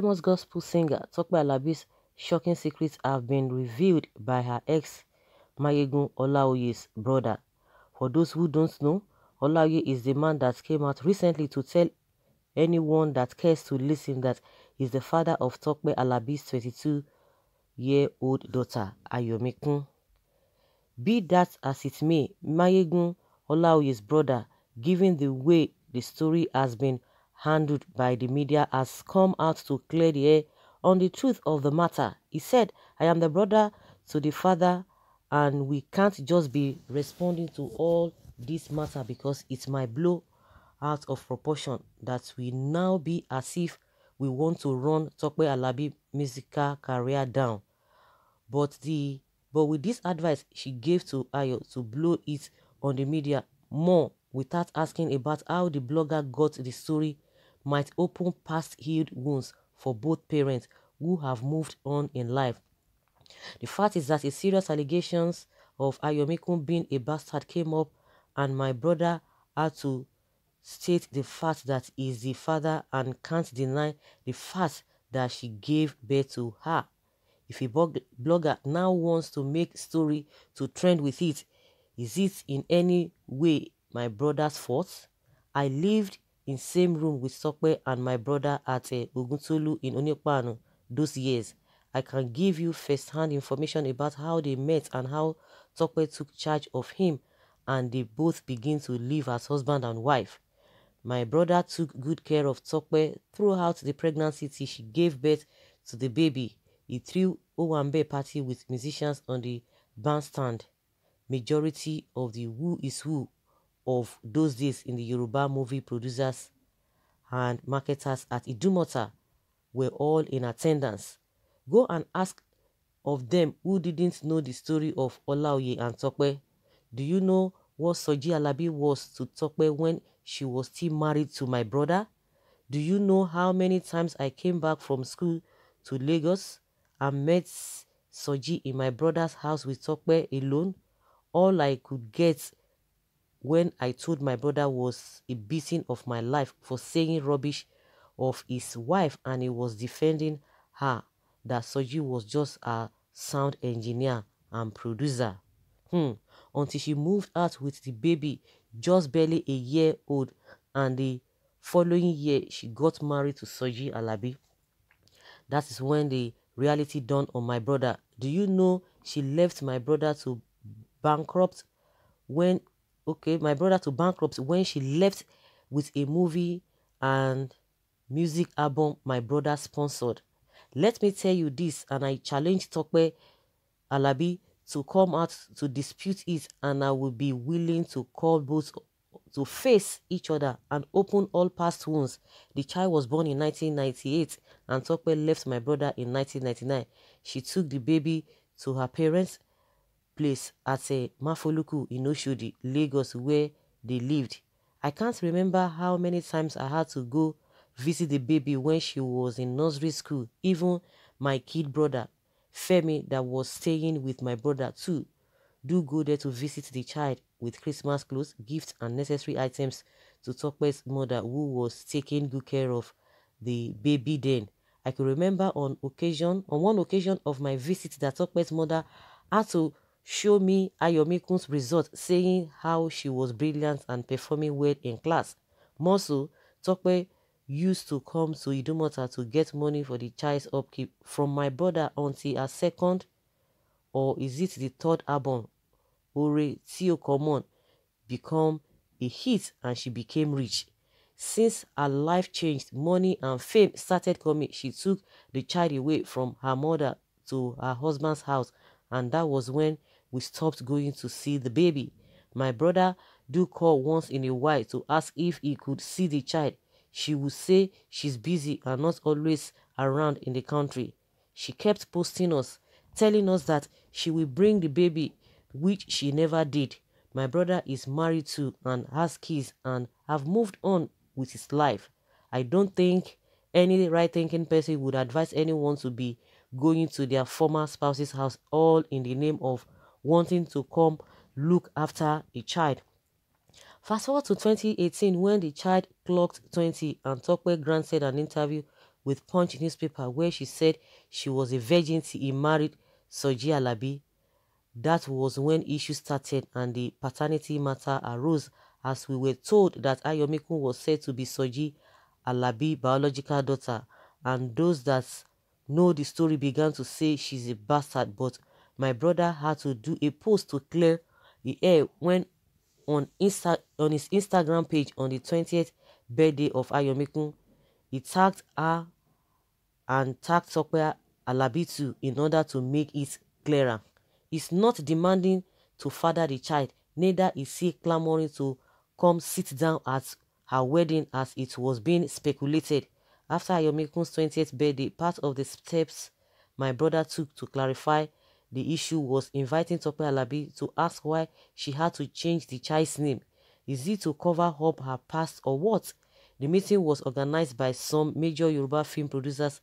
famous gospel singer Tope Alabi'S shocking secrets have been revealed by her ex, Mayegun Olaoye's brother. For those who don't know, Olaoye is the man that came out recently to tell anyone that cares to listen that he's the father of Tope Alabi'S 22-year-old daughter, Ayomikun. Be that as it may, Mayegun Olaoye's brother, given the way the story has been handled by the media, has come out to clear the air on the truth of the matter. He said, "I am the brother to the father and we can't just be responding to all this matter because it might blow out of proportion that we now be as if we want to run Tope Alabi musical career down. But with this advice she gave to Ayo to blow it on the media more without asking about how the blogger got the story might open past healed wounds for both parents who have moved on in life. The fact is that a serious allegations of Ayomikun being a bastard came up and my brother had to state the fact that he is the father and can't deny the fact that she gave birth to her. If a blogger now wants to make story to trend with it, is it in any way my brother's fault? I lived in same room with Tope and my brother at Oguntolu in Oniopano those years. I can give you first-hand information about how they met and how Tope took charge of him and they both begin to live as husband and wife. My brother took good care of Tope throughout the pregnancy till she gave birth to the baby. He threw Owambe party with musicians on the bandstand. Majority of the who is who of those days in the Yoruba movie producers and marketers at Idumota were all in attendance. Go and ask of them who didn't know the story of Olaoye and Tope. Do you know what Soji Alabi was to Tope when she was still married to my brother? Do you know how many times I came back from school to Lagos and met Soji in my brother's house with Tope alone? All I could get when I told my brother was a beating of my life for saying rubbish of his wife and he was defending her, that Soji was just a sound engineer and producer. Until she moved out with the baby just barely a year old and the following year she got married to Soji Alabi. That is when the reality dawned on my brother. Do you know she left my brother to bankrupt when she left with a movie and music album my brother sponsored. Let me tell you this, and I challenge Tope Alabi to come out to dispute it, and I will be willing to call both to face each other and open all past wounds. The child was born in 1998 and Tope left my brother in 1999. She took the baby to her parents' place at a Mafoluku in Oshodi, Lagos, where they lived. I can't remember how many times I had to go visit the baby when she was in nursery school. Even my kid brother, Femi, that was staying with my brother too, do go there to visit the child with Christmas clothes, gifts and necessary items to Tope's mother, who was taking good care of the baby then. I could remember on one occasion of my visit that Tope's mother had to show me Ayomikun's result, saying how she was brilliant and performing well in class. More so, Tope used to come to Idumota to get money for the child's upkeep from my brother until her second, or is it the third album, Ore Tio Common, become a hit and she became rich. Since her life changed, money and fame started coming, she took the child away from her mother to her husband's house, and that was when we stopped going to see the baby. My brother do call once in a while to ask if he could see the child. She would say she's busy and not always around in the country. She kept posting us, telling us that she will bring the baby, which she never did. My brother is married to and has kids and have moved on with his life. I don't think any right-thinking person would advise anyone to be going to their former spouse's house all in the name of wanting to come look after a child. Fast forward to 2018 when the child clocked 20 and Tope granted an interview with Punch newspaper where she said she was a virgin till he married Soji Alabi. That was when issues started and the paternity matter arose, as we were told that Ayomikun was said to be Soji Alabi's biological daughter, and those that know the story began to say she's a bastard, but my brother had to do a post to clear the air when on his Instagram page on the 20th birthday of Ayomikun, he tagged her and tagged Tope Alabi too in order to make it clearer. He's not demanding to father the child, neither is he clamoring to come sit down at her wedding as it was being speculated. After Ayomikun's 20th birthday, part of the steps my brother took to clarify the issue was inviting Tope Alabi to ask why she had to change the child's name. Is it to cover up her past or what? The meeting was organized by some major Yoruba film producers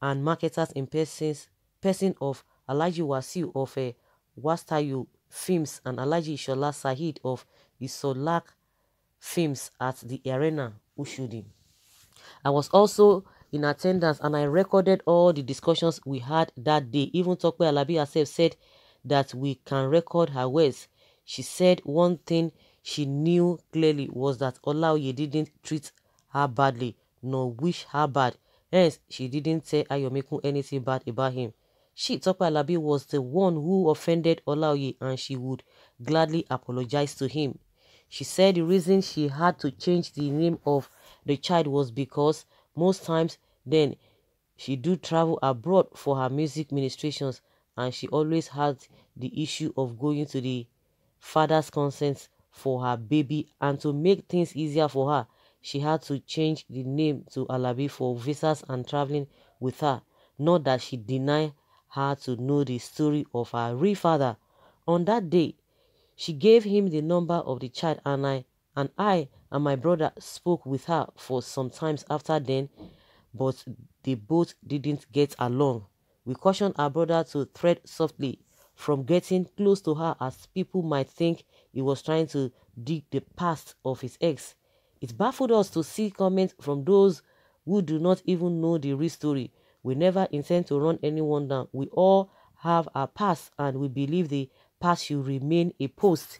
and marketers in person of Alhaji Wasiu of Wastayu Films and Alhaji Ishola Saheed of Isolak Films at the Arena, Ushudi. I was also in attendance and I recorded all the discussions we had that day. Even Tope Alabi herself said that we can record her words. She said one thing she knew clearly was that Olaoye didn't treat her badly nor wish her bad. Hence, she didn't tell Ayomikun anything bad about him. She, Tope Alabi, was the one who offended Olaoye and she would gladly apologize to him. She said the reason she had to change the name of the child was because most times then she do travel abroad for her music ministrations and she always had the issue of going to the father's consent for her baby, and to make things easier for her, she had to change the name to Alabi for visas and traveling with her. Not that she denied her to know the story of her real father. On that day, she gave him the number of the child and I and my brother spoke with her for some times after then, but they both didn't get along. We cautioned our brother to tread softly from getting close to her as people might think he was trying to dig the past of his ex. It baffled us to see comments from those who do not even know the real story. We never intend to run anyone down. We all have our past and we believe the past should remain a post.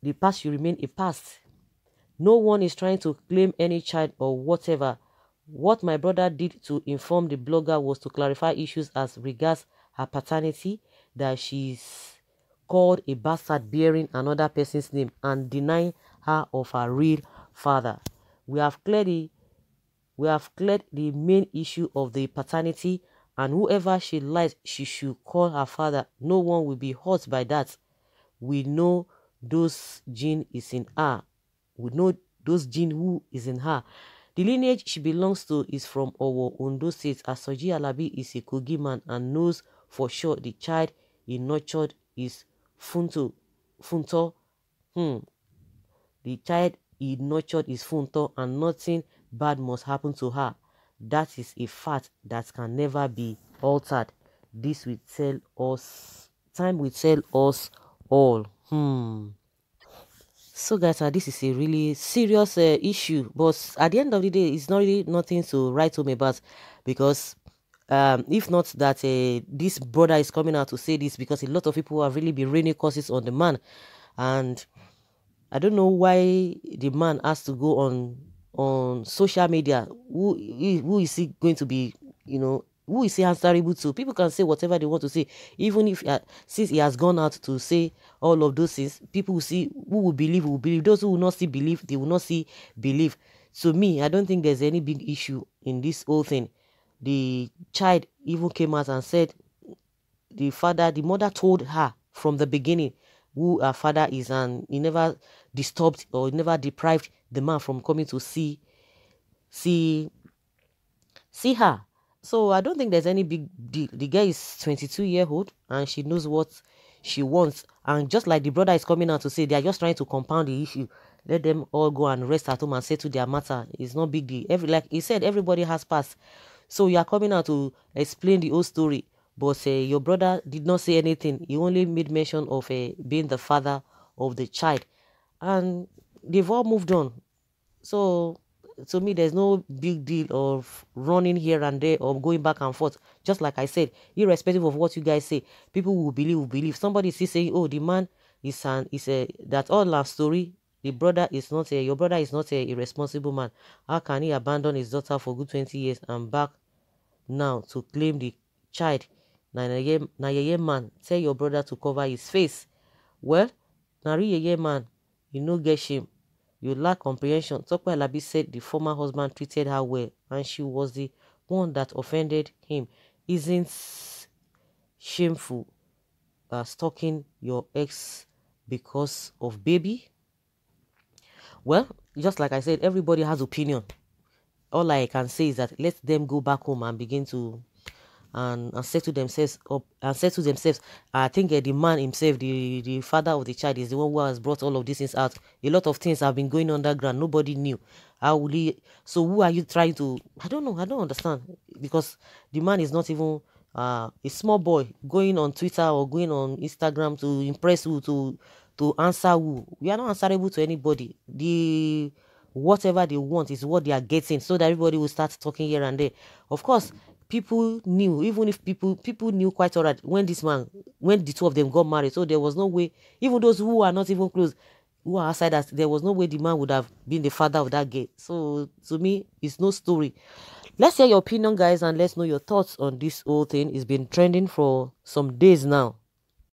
The past should remain a past. No one is trying to claim any child or whatever. What my brother did to inform the blogger was to clarify issues as regards her paternity, that she's called a bastard bearing another person's name, and denying her of her real father. We have cleared the main issue of the paternity, and whoever she likes, she should call her father. No one will be hurt by that. We know those gene is in her. We know those gene who is in her. The lineage she belongs to is from Owo, Ondo State, as Soji Alabi is a Kogi man and knows for sure the child he nurtured is Funto. The child he nurtured is Funto and nothing bad must happen to her. That is a fact that can never be altered. This will tell us, time will tell us all. So guys, this is a really serious issue, but at the end of the day, it's not really nothing to write home about, because if not that this brother is coming out to say this, because a lot of people have really been raining curses on the man, and I don't know why the man has to go on social media. Who is he going to be, who is he answerable to? People can say whatever they want to say, even if since he has gone out to say all of those things, people will see, who will believe, those who will not see believe, they will not see believe. To me, I don't think there's any big issue in this whole thing. The child even came out and said the mother told her from the beginning who her father is, and he never disturbed or never deprived the man from coming to see her. So I don't think there's any big deal. The girl is 22-year-old and she knows what she wants. And just like the brother is coming out to say, they are just trying to compound the issue. Let them all go and rest at home and settle their matter. It's not big deal. Like he said, everybody has past. So you are coming out to explain the whole story. But your brother did not say anything. He only made mention of being the father of the child. And they've all moved on. So to me, there's no big deal of running here and there or going back and forth. Just like I said, irrespective of what you guys say, people will believe. Somebody is saying, oh, the man is a that all love story. The brother is not a, your brother is not a irresponsible man. How can he abandon his daughter for good 20 years and back now to claim the child? Na yeye man, tell your brother to cover his face. Well, na yeye man, you no get shame. You lack comprehension. Tope Alabi said the former husband treated her well and she was the one that offended him. Isn't shameful stalking your ex because of baby? Well, just like I said, everybody has opinion. All I can say is that let them go back home and begin to and settle themselves up and settle themselves. I think the man himself, the father of the child, is the one who has brought all of these things out. A lot of things have been going underground. Nobody knew. How will he? So who are you trying to? I don't know. I don't understand, because the man is not even a small boy going on Twitter or going on Instagram to impress who, to answer who. We are not answerable to anybody. The whatever they want is what they are getting, so that everybody will start talking here and there. Of course, people knew, even if people knew quite alright when the two of them got married. So there was no way, even those who are not even close, who are outside us, there was no way the man would have been the father of that girl. So to me, it's no story. Let's hear your opinion, guys, and let's know your thoughts on this whole thing. It's been trending for some days now.